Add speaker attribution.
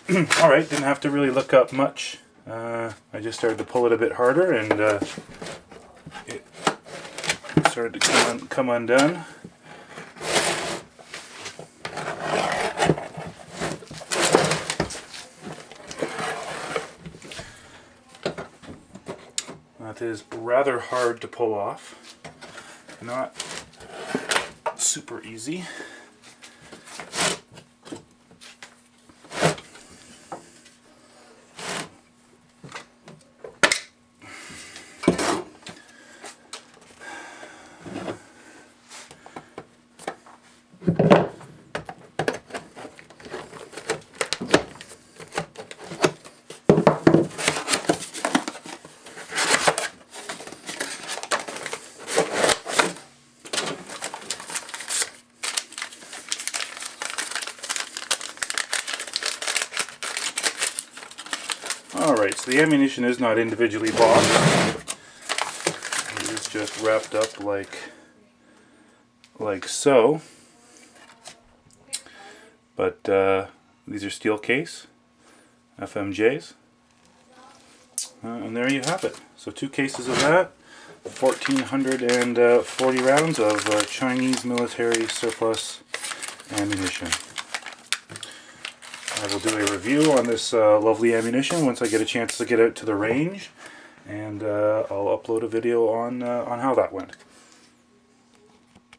Speaker 1: Alright, didn't have to really look up much. I just started to pull it a bit harder, and it started to come undone. That is rather hard to pull off. Not super easy. Alright, so the ammunition is not individually boxed. It is just wrapped up like so. But these are steel case FMJs. And there you have it. So 2 cases of that, 1,440 rounds of Chinese military surplus ammunition. I will do a review on this lovely ammunition once I get a chance to get out to the range, and I'll upload a video on how that went.